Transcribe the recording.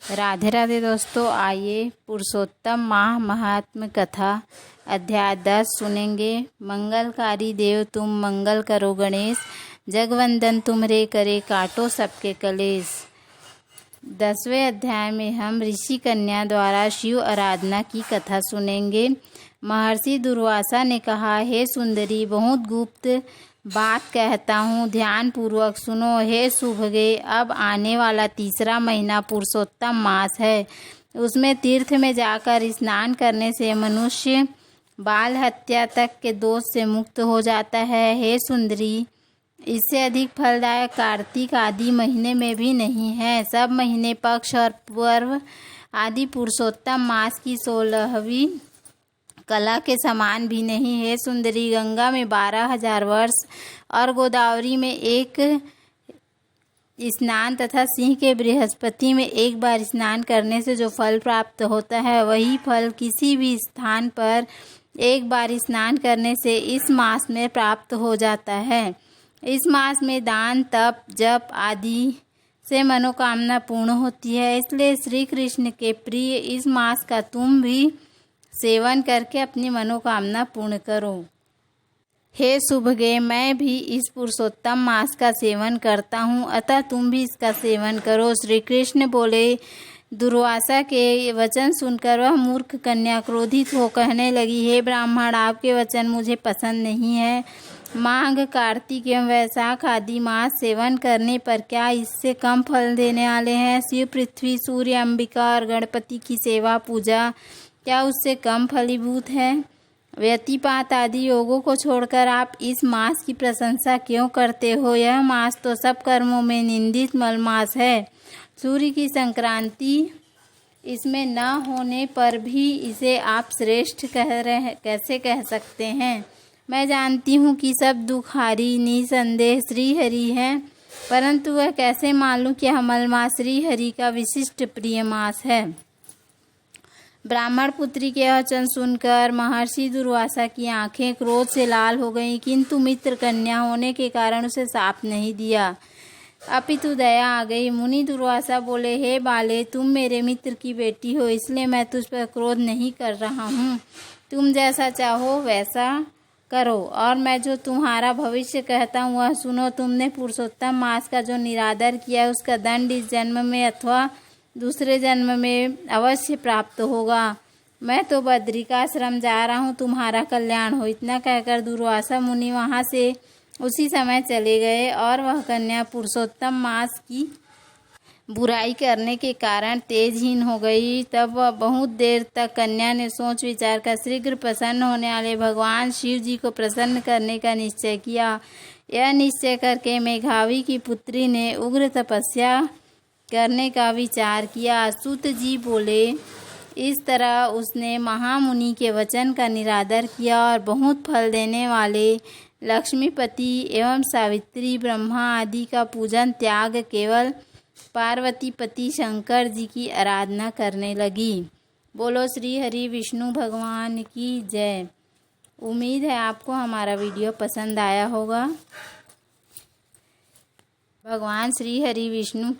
राधे राधे दोस्तों, आइए पुरुषोत्तम माह महात्म कथा अध्याय 10 सुनेंगे। मंगलकारी देव तुम मंगल करो गणेश, जगवंदन तुम्हरे करे काटो सबके कलेश। 10वें अध्याय में हम ऋषि कन्या द्वारा शिव आराधना की कथा सुनेंगे। महर्षि दुर्वासा ने कहा, हे सुंदरी, बहुत गुप्त बात कहता हूँ, ध्यान पूर्वक सुनो। हे सुभगे, अब आने वाला तीसरा महीना पुरुषोत्तम मास है। उसमें तीर्थ में जाकर स्नान करने से मनुष्य बाल हत्या तक के दोष से मुक्त हो जाता है। हे सुंदरी, इससे अधिक फलदायक कार्तिक आदि महीने में भी नहीं है। सब महीने, पक्ष और पर्व आदि पुरुषोत्तम मास की 16वीं कला के समान भी नहीं। है सुंदरी, गंगा में 12,000 वर्ष और गोदावरी में एक स्नान तथा सिंह के बृहस्पति में एक बार स्नान करने से जो फल प्राप्त होता है, वही फल किसी भी स्थान पर एक बार स्नान करने से इस मास में प्राप्त हो जाता है। इस मास में दान, तप, जप आदि से मनोकामना पूर्ण होती है। इसलिए श्री कृष्ण के प्रिय इस मास का तुम भी सेवन करके अपनी मनोकामना पूर्ण करो। हे सुभगे, मैं भी इस पुरुषोत्तम मास का सेवन करता हूँ, अतः तुम भी इसका सेवन करो। श्री कृष्ण बोले। दुर्वासा के वचन सुनकर वह मूर्ख कन्या क्रोधित हो कहने लगी, हे ब्राह्मण, आपके वचन मुझे पसंद नहीं है। माघ, कार्तिक एवं वैशाख आदि मास सेवन करने पर क्या इससे कम फल देने वाले हैं? शिव, पृथ्वी, सूर्य, अंबिका और गणपति की सेवा पूजा क्या उससे कम फलीभूत है? व्यतिपात आदि योगों को छोड़कर आप इस मास की प्रशंसा क्यों करते हो? यह मास तो सब कर्मों में निंदित मल मास है। सूर्य की संक्रांति इसमें न होने पर भी इसे आप श्रेष्ठ कैसे कह सकते हैं? मैं जानती हूँ कि सब दुखारी निसंदेह श्री हरि हैं, परंतु वह कैसे मालूम कि हमल मास श्री हरि का विशिष्ट प्रिय मास है। ब्राह्मण पुत्री के वचन सुनकर महर्षि दुर्वासा की आंखें क्रोध से लाल हो गईं, किंतु मित्र कन्या होने के कारण उसे शाप नहीं दिया, अपितु दया आ गई। मुनि दुर्वासा बोले, हे बाले, तुम मेरे मित्र की बेटी हो, इसलिए मैं तुझ पर क्रोध नहीं कर रहा हूँ। तुम जैसा चाहो वैसा करो, और मैं जो तुम्हारा भविष्य कहता हूँ वह सुनो। तुमने पुरुषोत्तम मास का जो निरादर किया, उसका दंड इस जन्म में अथवा दूसरे जन्म में अवश्य प्राप्त होगा। मैं तो बद्रिकाश्रम जा रहा हूँ, तुम्हारा कल्याण हो। इतना कहकर दुर्वासा मुनि वहाँ से उसी समय चले गए, और वह कन्या पुरुषोत्तम मास की बुराई करने के कारण तेजहीन हो गई। तब वह बहुत देर तक कन्या ने सोच विचार कर शीघ्र प्रसन्न होने वाले भगवान शिव जी को प्रसन्न करने का निश्चय किया। यह निश्चय करके मेघावी की पुत्री ने उग्र तपस्या करने का विचार किया। सूत जी बोले, इस तरह उसने महामुनि के वचन का निरादर किया और बहुत फल देने वाले लक्ष्मीपति एवं सावित्री, ब्रह्मा आदि का पूजन त्याग केवल पार्वती पति शंकर जी की आराधना करने लगी। बोलो श्री हरि विष्णु भगवान की जय। उम्मीद है आपको हमारा वीडियो पसंद आया होगा। भगवान श्री हरि विष्णु की